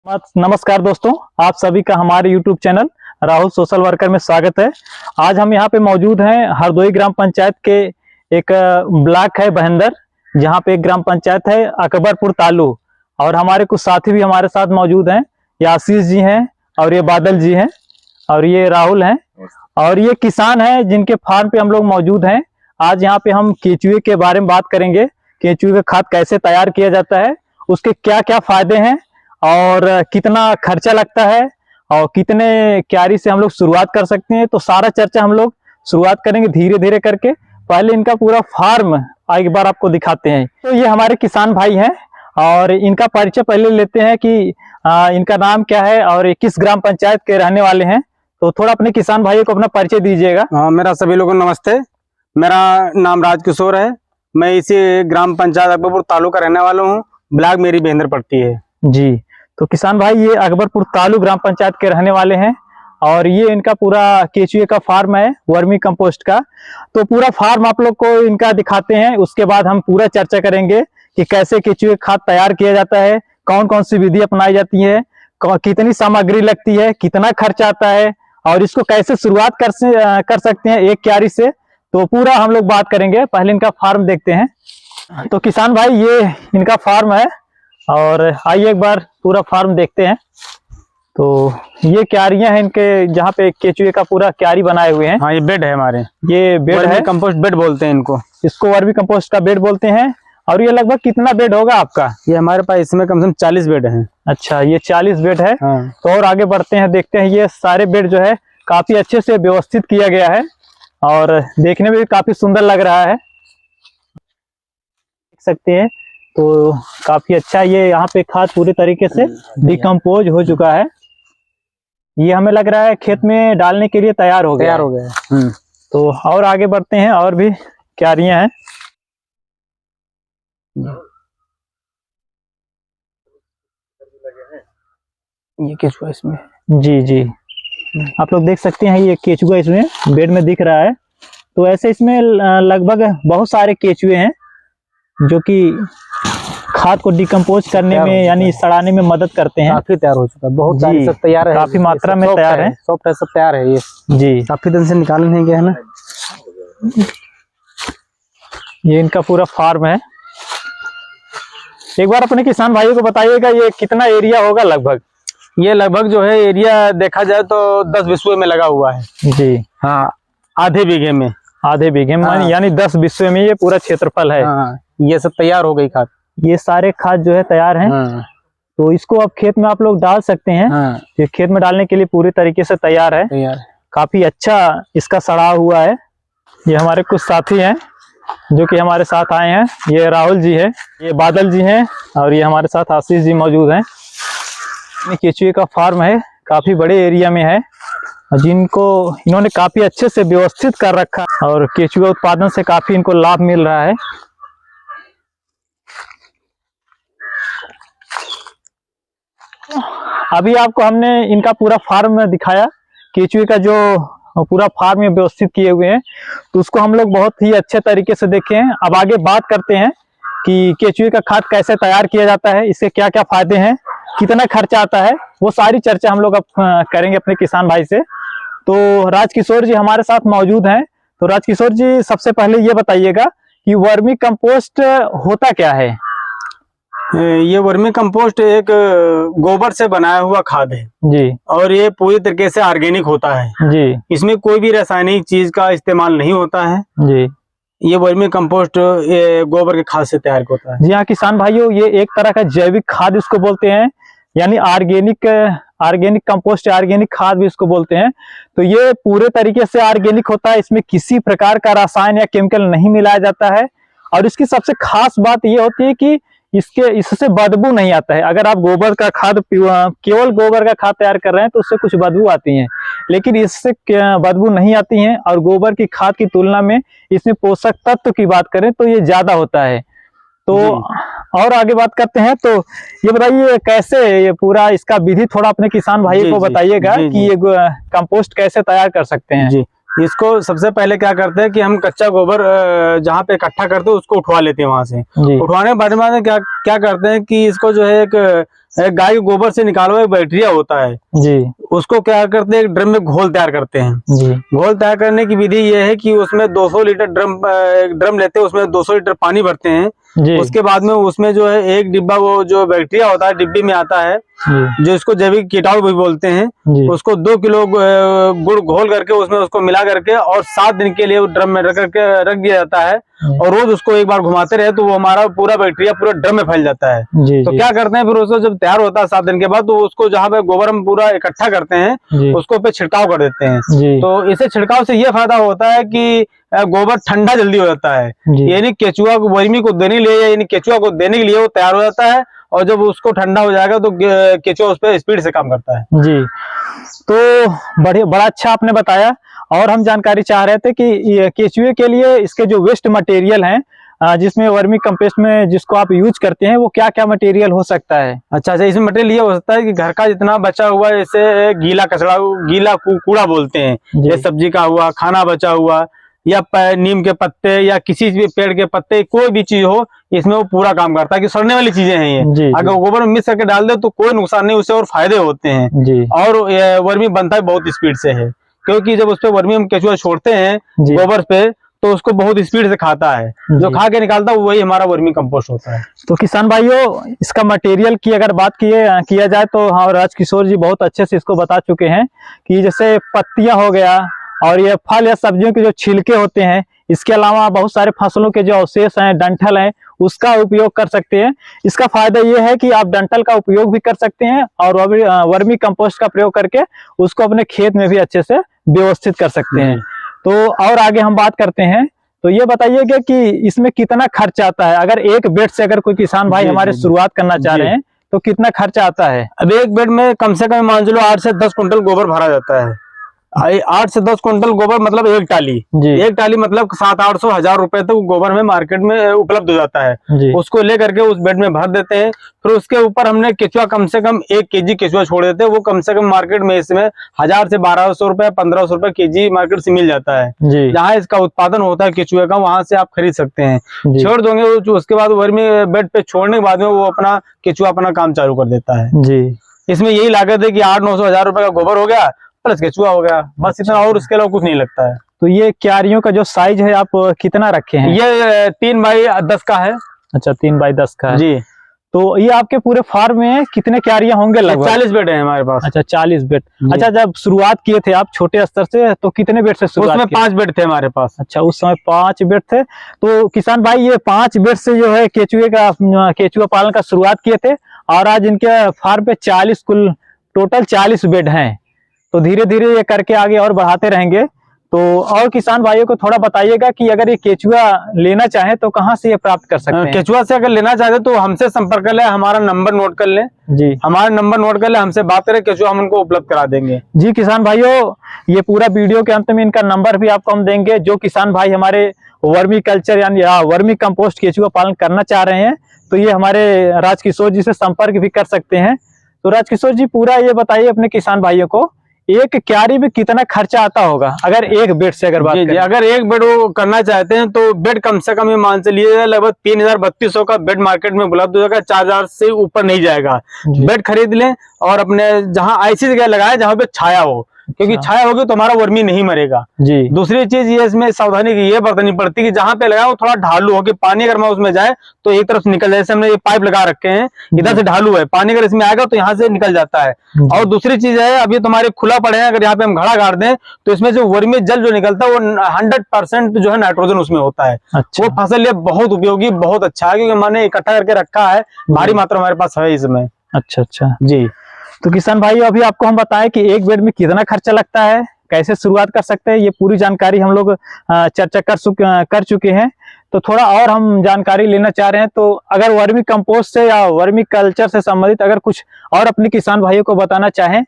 नमस्कार दोस्तों, आप सभी का हमारे YouTube channel Rahul social worker में स्वागत है। आज हम यहाँ पे मौजूद हैं हरदोई ग्राम पंचायत के एक ब्लॉक है बहेंदर, जहाँ पे एक ग्राम पंचायत है अकबरपुर तालू। और हमारे कुछ साथी भी हमारे साथ मौजूद हैं। ये आशीष जी हैं और ये बादल जी हैं और ये राहुल हैं और ये किसान हैं जिनके फार्म पे हम लोग मौजूद हैं। आज यहाँ पे हम केचुए के बारे में बात करेंगे। केचुए का खाद कैसे तैयार किया जाता है, उसके क्या क्या फायदे हैं और कितना खर्चा लगता है और कितने क्यारी से हम लोग शुरुआत कर सकते हैं। तो सारा चर्चा हम लोग शुरुआत करेंगे धीरे धीरे करके। पहले इनका पूरा फार्म एक बार आपको दिखाते हैं। तो ये हमारे किसान भाई हैं और इनका परिचय पहले लेते हैं कि इनका नाम क्या है और किस ग्राम पंचायत के रहने वाले हैं। तो थोड़ा अपने किसान भाइयों को अपना परिचय दीजिएगा। मेरा सभी लोगों को नमस्ते। मेरा नाम राजकिशोर है। मैं इसी ग्राम पंचायत अकबरपुर तालू का रहने वाला हूँ। ब्लॉक मेरी बहेंदर पड़ती है जी। तो किसान भाई ये अकबरपुर तालू ग्राम पंचायत के रहने वाले हैं और ये इनका पूरा केचुए का फार्म है, वर्मी कंपोस्ट का। तो पूरा फार्म आप लोग को इनका दिखाते हैं, उसके बाद हम पूरा चर्चा करेंगे कि कैसे केचुए खाद तैयार किया जाता है, कौन कौन सी विधि अपनाई जाती है, कितनी सामग्री लगती है, कितना खर्चा आता है और इसको कैसे शुरुआत कर सकते हैं एक क्यारी से। तो पूरा हम लोग बात करेंगे। पहले इनका फार्म देखते हैं। तो किसान भाई ये इनका फार्म है और आइए एक बार पूरा फार्म देखते हैं। तो ये क्यारियां हैं इनके, जहाँ पे केचुए का पूरा क्यारी बनाए हुए हैं। हाँ, ये बेड है हमारे। ये बेड है, कंपोस्ट बेड बोलते हैं इनको। इसको वर्मी कंपोस्ट का बेड बोलते हैं। और ये लगभग कितना बेड होगा आपका? ये हमारे पास इसमें कम से कम 40 बेड हैं। अच्छा, ये 40 बेड है। हाँ। तो और आगे बढ़ते हैं, देखते हैं। ये सारे बेड जो है काफी अच्छे से व्यवस्थित किया गया है और देखने में भी काफी सुंदर लग रहा है, देख सकते हैं। तो काफी अच्छा ये यहाँ पे खाद पूरे तरीके से डिकम्पोज हो चुका है। ये हमें लग रहा है खेत में डालने के लिए तैयार हो गया है। तो और आगे बढ़ते हैं, और भी क्यारियां हैं। ये केचुआ इसमें, जी जी, आप लोग देख सकते हैं ये केचुआ इसमें बेड में दिख रहा है। तो ऐसे इसमें लगभग बहुत सारे केचुए हैं जो कि खाद को डिकम्पोज करने में यानी सड़ाने में मदद करते हैं। काफी तैयार हो चुका है, बहुत सारी सब तैयार है, काफी मात्रा में तैयार है। सब तैयार है। ये जी, काफी दिन से निकाले नहीं गया है ना। ये इनका पूरा फार्म है। एक बार अपने किसान भाइयों को बताइएगा ये कितना एरिया होगा लगभग? ये लगभग जो है एरिया देखा जाए तो 10 बिस्वे में लगा हुआ है। जी हाँ, आधे बीघे में। आधे बीघे में यानी 10 बिस्वे में ये पूरा क्षेत्रफल है। हाँ, ये सब तैयार हो गई खाद। ये सारे खाद जो है तैयार हैं। तो इसको अब खेत में आप लोग डाल सकते हैं। ये खेत में डालने के लिए पूरी तरीके से तैयार है। काफी अच्छा इसका सड़ा हुआ है। ये हमारे कुछ साथी हैं जो कि हमारे साथ आए हैं। ये राहुल जी है, ये बादल जी हैं और ये हमारे साथ आशीष जी मौजूद हैं। केचुए का फार्म है, काफी बड़े एरिया में है, जिनको इन्होंने काफी अच्छे से व्यवस्थित कर रखा और केचुआ उत्पादन से काफी इनको लाभ मिल रहा है। अभी आपको हमने इनका पूरा फार्म दिखाया, केचुए का जो पूरा फार्म में व्यवस्थित किए हुए हैं, तो उसको हम लोग बहुत ही अच्छे तरीके से देखे हैं। अब आगे बात करते हैं कि केचुए का खाद कैसे तैयार किया जाता है, इससे क्या क्या फायदे हैं, कितना खर्चा आता है, वो सारी चर्चा हम लोग अब करेंगे अपने किसान भाई से। तो राजकिशोर जी हमारे साथ मौजूद हैं। तो राजकिशोर जी, सबसे पहले ये बताइएगा कि वर्मी कंपोस्ट होता क्या है? ये वर्मी कंपोस्ट एक गोबर से बनाया हुआ खाद है जी, और ये पूरी तरीके से ऑर्गेनिक होता है जी। इसमें कोई भी रासायनिक चीज का इस्तेमाल नहीं होता है जी। ये वर्मी कंपोस्ट ये गोबर के खाद से तैयार होता है। जी हाँ किसान भाइयों, ये एक तरह का जैविक खाद इसको बोलते हैं, यानी ऑर्गेनिक कंपोस्ट, ऑर्गेनिक खाद भी इसको बोलते हैं। तो ये पूरे तरीके से ऑर्गेनिक होता है, इसमें किसी प्रकार का रसायन या केमिकल नहीं मिलाया जाता है। और इसकी सबसे खास बात ये होती है कि इससे बदबू नहीं आता है। अगर आप गोबर का खाद, केवल गोबर का खाद तैयार कर रहे हैं तो उससे कुछ बदबू आती है, लेकिन इससे बदबू नहीं आती है। और गोबर की खाद की तुलना में इसमें पोषक तत्व की बात करें तो ये ज्यादा होता है। तो और आगे बात करते हैं। तो ये बताइए कैसे ये पूरा इसका विधि थोड़ा अपने किसान भाई को बताइएगा कि ये कंपोस्ट कैसे तैयार कर सकते हैं। जी, इसको सबसे पहले क्या करते हैं कि हम कच्चा गोबर जहाँ पे इकट्ठा करते हैं उसको उठवा लेते हैं वहां से। उठवाने के बाद में क्या करते हैं कि इसको जो है एक गाय के गोबर से निकाला हुआ एक बैक्टीरिया होता है जी उसको क्या करते हैं, एक ड्रम में घोल तैयार करते हैं। जी घोल तैयार करने की विधि ये है कि उसमें 200 लीटर एक ड्रम लेते हैं, उसमें 200 लीटर पानी भरते हैं। जी उसके बाद में उसमें जो है एक डिब्बा वो जो बैक्टीरिया होता है डिब्बी में आता है, जी जो इसको जैविक कीटाणु भी बोलते हैं, जी उसको 2 किलो गुड़ घोल करके उसमें उसको मिला करके और 7 दिन के लिए वो ड्रम में रख दिया जाता है। और रोज उसको एक बार घुमाते रहे तो वो हमारा पूरा बैक्टीरिया पूरा ड्रम में फैल जाता है। जी तो जी क्या करते हैं फिर उसको जब तैयार होता है 7 दिन के बाद, तो उसको जहाँ पे गोबर हम पूरा इकट्ठा करते हैं जी उसको पे छिड़काव कर देते हैं। जी तो इसे छिड़काव से ये फायदा होता है कि गोबर ठंडा जल्दी हो जाता है, जी यानी केचुआ को वर्मी को देने के लिए यानी केचुआ को देने के लिए वो तैयार हो जाता है। और जब उसको ठंडा हो जाएगा तो केचुआ उस पर स्पीड से काम करता है। जी। तो बड़ा अच्छा आपने बताया। और हम जानकारी चाह रहे थे कि ये केचुए के लिए इसके जो वेस्ट मटेरियल हैं, जिसमें वर्मी कंपोस्ट में जिसको आप यूज करते हैं, वो क्या क्या मटेरियल हो सकता है? अच्छा, इसमें मटेरियल ये हो सकता है कि घर का जितना बचा हुआ है, जैसे गीला कचरा, गीला कूड़ा बोलते हैं, जी। ये सब्जी का हुआ, खाना बचा हुआ, या नीम के पत्ते या किसी भी पेड़ के पत्ते, कोई भी चीज हो इसमें वो पूरा काम करता है कि सड़ने वाली चीजें हैं ये। जी, अगर जी। गोबर में मिक्स करके डाल दे तो कोई नुकसान नहीं, उससे और फायदे होते हैं। जी और ये वर्मी बनता है बहुत स्पीड से है, क्योंकि जब उस पर वर्मी हम केचुआ छोड़ते हैं जी। गोबर पे तो उसको बहुत स्पीड से खाता है, जो जी। खा के निकालता है वही हमारा वर्मी कंपोस्ट होता है। तो किसान भाइयों, इसका मटेरियल की अगर बात किया जाए तो हाँ, राजकिशोर जी बहुत अच्छे से इसको बता चुके हैं कि जैसे पत्तियां हो गया और ये फल या सब्जियों के जो छिलके होते हैं, इसके अलावा बहुत सारे फसलों के जो अवशेष हैं, डंठल हैं, उसका उपयोग कर सकते हैं। इसका फायदा ये है कि आप डंठल का उपयोग भी कर सकते हैं और वर्मी कंपोस्ट का प्रयोग करके उसको अपने खेत में भी अच्छे से व्यवस्थित कर सकते हैं। तो और आगे हम बात करते हैं, तो ये बताइएगा कि इसमें कितना खर्च आता है? अगर एक बेड से अगर कोई किसान भाई जी, हमारे जी, जी। शुरुआत करना चाह जी। रहे हैं तो कितना खर्चा आता है? अब एक बेड में कम से कम मान लो 8 से 10 कुंटल गोबर भरा जाता है। 8 से 10 कुंटल गोबर मतलब एक टाली। जी। एक टाली मतलब 700-800 हजार रुपए तक गोबर में मार्केट में उपलब्ध हो जाता है। जी उसको लेकर के उस बेड में भर देते हैं। फिर उसके ऊपर हमने केचुआ कम से कम 1 केजी केचुआ छोड़ देते हैं। वो कम से कम मार्केट में इसमें 1000 से 1200 रुपए 1500 रुपए केजी मार्केट से मिल जाता है। जी जहाँ इसका उत्पादन होता है केचुए का, वहां से आप खरीद सकते हैं। जी छोड़ दोगे उसके बाद वर्मी बेड पे छोड़ने के बाद में वो अपना केचुआ अपना काम चालू कर देता है। जी इसमें यही लागत है कि 800-900 हजार रुपए का गोबर हो गया प्लस केचुआ हो गया, बस इतना, और उसके अलावा कुछ नहीं लगता है। तो ये क्यारियों का जो साइज है आप कितना रखे हैं? ये 3 बाई 10 का है। अच्छा, 3 बाई 10 का है जी। तो ये आपके पूरे फार्म में कितने क्यारियां होंगे लगभग? 40 बेड है हमारे पास। अच्छा, 40 बेड। जी। अच्छा, जब शुरुआत किए थे आप छोटे स्तर से तो कितने बेड से शुरुआत उसमें किए? 5 बेड थे हमारे पास। अच्छा, उस समय 5 बेड थे। तो किसान भाई ये 5 बेड से जो है केचुआ पालन का शुरुआत किए थे और आज इनके फार्म पे 40 कुल टोटल 40 बेड हैं। तो धीरे धीरे ये करके आगे और बढ़ाते रहेंगे। तो और किसान भाइयों को थोड़ा बताइएगा कि अगर ये केचुआ लेना चाहे तो कहाँ से ये प्राप्त कर सकते हैं? केचुआ से अगर लेना चाहते तो हमसे संपर्क कर ले, हमारा नंबर नोट कर ले। जी, हमारा नंबर नोट कर ले, हमसे बात करें, केचुआ हम उनको उपलब्ध करा देंगे। जी किसान भाइयों, ये पूरा वीडियो के अंत में इनका नंबर भी आपको हम देंगे। जो किसान भाई हमारे वर्मी कल्चर यानी वर्मी कंपोस्ट केचुआ पालन करना चाह रहे हैं तो ये हमारे राजकिशोर जी से संपर्क भी कर सकते हैं। तो राजकिशोर जी पूरा ये बताइए अपने किसान भाइयों को, एक क्यारी में कितना खर्चा आता होगा अगर एक बेड से अगर बात करें? अगर एक बेड वो करना चाहते हैं तो बेड कम से कम ये मान से लिए लगभग 3000-3200 का बेड मार्केट में उपलब्ध हो जाएगा। 4000 से ऊपर नहीं जाएगा। बेड खरीद लें और अपने जहां ऐसी जगह लगाए जहां पे छाया हो, क्योंकि छाया होगी तो हमारा वर्मी नहीं मरेगा। जी। दूसरी चीज ये इसमें सावधानी की ये बरतनी पड़ती है कि जहां पे लगाए वो थोड़ा ढालू हो कि पानी अगर मैं उसमें जाए तो एक तरफ से निकल जाए। जैसे हमने ये पाइप लगा रखे हैं, इधर से ढालू है, पानी अगर इसमें आएगा तो यहाँ से निकल जाता है। और दूसरी चीज है, अभी तुम्हारे खुला पड़े हैं, अगर यहाँ पे हम घड़ा गाड़ दें तो इसमें जो वर्मी जल जो निकलता है वो 100% जो है नाइट्रोजन उसमें होता है। अच्छा। वो फसल लिए बहुत उपयोगी, बहुत अच्छा है, क्योंकि मैंने इकट्ठा करके रखा है, भारी मात्रा हमारे पास है इसमें। अच्छा अच्छा जी। तो किसान भाई अभी आपको हम बताएं कि एक बेड में कितना खर्चा लगता है, कैसे शुरुआत कर सकते हैं, ये पूरी जानकारी हम लोग चर्चा कर चुके हैं। तो थोड़ा और हम जानकारी लेना चाह रहे हैं, तो अगर वर्मी कंपोस्ट से या वर्मी कल्चर से संबंधित अगर कुछ और अपने किसान भाइयों को बताना चाहें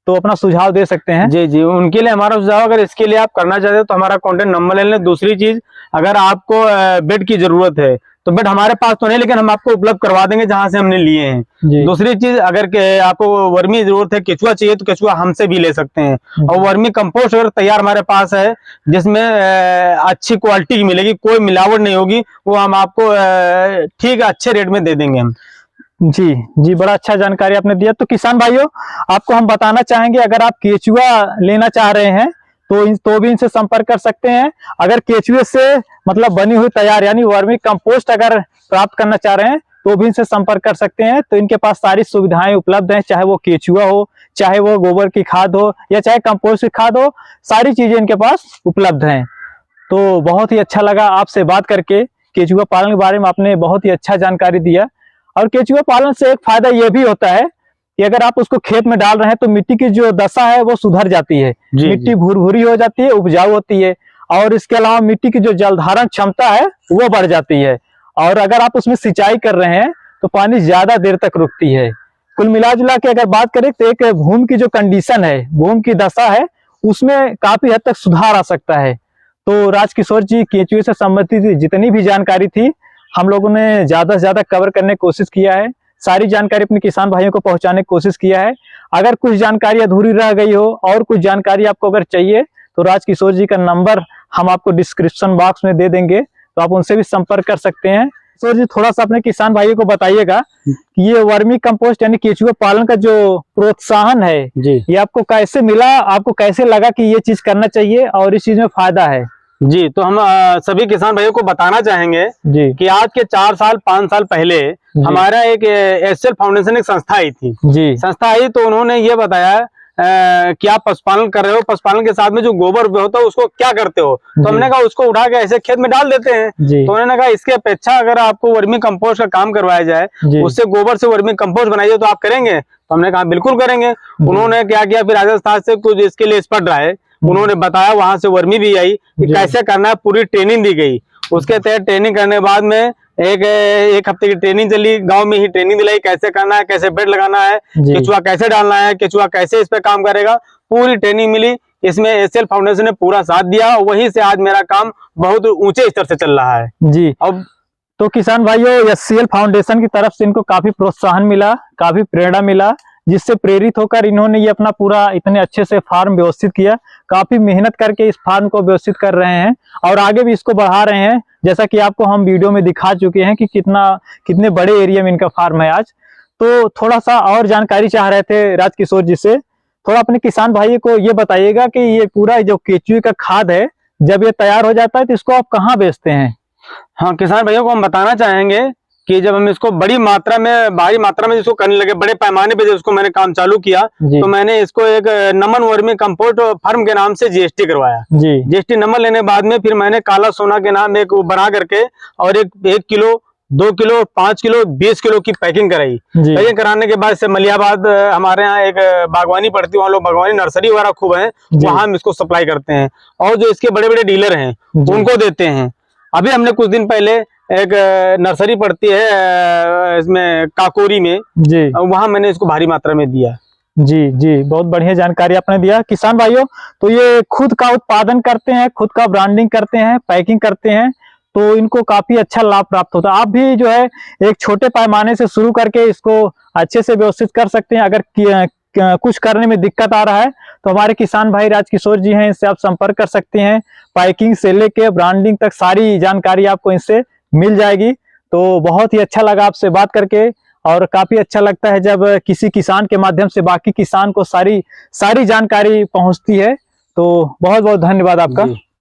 तो अपना सुझाव दे सकते हैं। जी जी, उनके लिए हमारा सुझाव, अगर इसके लिए आप करना चाहते हो तो हमारा कॉन्टेक्ट नंबर ले लें। दूसरी चीज, अगर आपको बेड की जरूरत है तो बेड हमारे पास तो नहीं, लेकिन हम आपको उपलब्ध करवा देंगे जहां से हमने लिए हैं। दूसरी चीज, अगर आपको वर्मी जरूरत है, केचुआ चाहिए तो केचुआ हमसे भी ले सकते हैं। और वर्मी कंपोस्ट अगर तैयार हमारे पास है जिसमें अच्छी क्वालिटी की मिलेगी, कोई मिलावट नहीं होगी, वो हम आपको ठीक अच्छे रेट में दे देंगे हम। जी जी, बड़ा अच्छा जानकारी आपने दिया। तो किसान भाइयों, आपको हम बताना चाहेंगे, अगर आप केचुआ लेना चाह रहे हैं तो भी इनसे संपर्क कर सकते हैं। अगर केचुए से मतलब बनी हुई तैयार यानी वर्मी कंपोस्ट अगर प्राप्त करना चाह रहे हैं तो भी इनसे संपर्क कर सकते हैं। तो इनके पास सारी सुविधाएं उपलब्ध हैं, चाहे वो केचुआ हो, चाहे वो गोबर की खाद हो, या चाहे कंपोस्ट की खाद हो, सारी चीजें इनके पास उपलब्ध हैं। तो बहुत ही अच्छा लगा आपसे बात करके। केचुआ पालन के बारे में आपने बहुत ही अच्छा जानकारी दिया। और केचुआ पालन से एक फायदा यह भी होता है कि अगर आप उसको खेत में डाल रहे हैं तो मिट्टी की जो दशा है वो सुधर जाती है, मिट्टी भुरभुरी हो जाती है, उपजाऊ होती है। और इसके अलावा मिट्टी की जो जल धारण क्षमता है वो बढ़ जाती है। और अगर आप उसमें सिंचाई कर रहे हैं तो पानी ज्यादा देर तक रुकती है। कुल मिलाजुला के अगर बात करें तो एक भूमि की जो कंडीशन है, भूमि की दशा है, उसमें काफी हद तक सुधार आ सकता है। तो राजकिशोर जी, केचुए से संबंधित जितनी भी जानकारी थी हम लोगों ने ज्यादा से ज्यादा कवर करने की कोशिश किया है, सारी जानकारी अपने किसान भाइयों को पहुंचाने की कोशिश किया है। अगर कुछ जानकारी अधूरी रह गई हो और कुछ जानकारी आपको अगर चाहिए तो राजकिशोर जी का नंबर हम आपको डिस्क्रिप्शन बॉक्स में दे देंगे, तो आप उनसे भी संपर्क कर सकते हैं। किशोर जी, थोड़ा सा अपने किसान भाइयों को बताइएगा कि ये वर्मी कंपोस्ट यानी केचुआ पालन का जो प्रोत्साहन है जी, ये आपको कैसे मिला, आपको कैसे लगा कि ये चीज करना चाहिए और इस चीज में फायदा है? जी, तो हम सभी किसान भाइयों को बताना चाहेंगे जी कि आज के 4 साल 5 साल पहले हमारा एक एसएल फाउंडेशन एक संस्था आई थी। जी, संस्था आई तो उन्होंने ये बताया कि आप पशुपालन कर रहे हो, पशुपालन के साथ में जो गोबर होता है उसको क्या करते हो। तो हमने कहा उसको उठा के ऐसे खेत में डाल देते हैं। तो उन्होंने कहा इसके अपेक्षा अगर आपको वर्मी कंपोस्ट का काम करवाया जाए, उससे गोबर से वर्मी कंपोस्ट बनाइए, तो आप करेंगे? तो हमने कहा बिल्कुल करेंगे। उन्होंने क्या किया, फिर राजस्थान से कुछ इसके लिए एक्सपर्ट आए, उन्होंने बताया, वहां से वर्मी भी आई कि कैसे करना है, पूरी ट्रेनिंग दी गई। उसके तहत ट्रेनिंग करने के बाद में एक हफ्ते की ट्रेनिंग चली, गांव में ही ट्रेनिंग दिलाई, कैसे करना है, कैसे बेड लगाना है, केचुआ कैसे डालना है, केचुआ कैसे इस पे काम करेगा, पूरी ट्रेनिंग मिली। इसमें एसएल फाउंडेशन ने पूरा साथ दिया, वहीं से आज मेरा काम बहुत ऊंचे स्तर से चल रहा है। जी, अब तो किसान भाइयों, एसएल फाउंडेशन की तरफ से इनको काफी प्रोत्साहन मिला, काफी प्रेरणा मिला, जिससे प्रेरित होकर इन्होंने ये अपना पूरा इतने अच्छे से फार्म व्यवस्थित किया। काफी मेहनत करके इस फार्म को व्यवस्थित कर रहे हैं और आगे भी इसको बढ़ा रहे हैं, जैसा कि आपको हम वीडियो में दिखा चुके हैं कि कितने बड़े एरिया में इनका फार्म है आज। तो थोड़ा सा और जानकारी चाह रहे थे राजकिशोर जी से, थोड़ा अपने किसान भाई को ये बताइएगा कि ये पूरा जो केचुए का खाद है, जब ये तैयार हो जाता है तो इसको आप कहाँ बेचते हैं? हाँ, किसान भाइयों को हम बताना चाहेंगे कि जब हम इसको भारी मात्रा में इसको करने लगे, बड़े पैमाने पे जब इसको मैंने काम चालू किया, तो मैंने इसको एक नमन वर्मी कंपोस्ट फर्म के नाम से जीएसटी करवाया। जीएसटी नंबर लेने बाद में फिर मैंने काला सोना के नाम एक बना करके और एक किलो, 2 किलो, 5 किलो, 20 किलो की पैकिंग कराई। पैकिंग कराने के बाद से मलियाबाद हमारे यहाँ एक बागवानी पड़ती है, वहाँ लोग बागवानी नर्सरी वगैरह खूब है, वहां हम इसको सप्लाई करते हैं और जो इसके बड़े बड़े डीलर हैं उनको देते हैं। अभी हमने कुछ दिन पहले एक नर्सरी पड़ती है इसमें काकोरी में, वहां मैंने इसको भारी मात्रा में दिया। जी जी, बहुत बढ़िया जानकारी आपने दिया। किसान भाइयों, तो ये खुद का उत्पादन करते हैं, खुद का ब्रांडिंग करते हैं, पैकिंग करते हैं, तो इनको काफी अच्छा लाभ प्राप्त होता है। आप भी जो है एक छोटे पैमाने से शुरू करके इसको अच्छे से व्यवस्थित कर सकते हैं। अगर कुछ करने में दिक्कत आ रहा है तो हमारे किसान भाई राजकिशोर जी हैं, इनसे आप संपर्क कर सकते हैं। पैकिंग से लेके ब्रांडिंग तक सारी जानकारी आपको इनसे मिल जाएगी। तो बहुत ही अच्छा लगा आपसे बात करके, और काफी अच्छा लगता है जब किसी किसान के माध्यम से बाकी किसान को सारी जानकारी पहुंचती है। तो बहुत बहुत धन्यवाद आपका।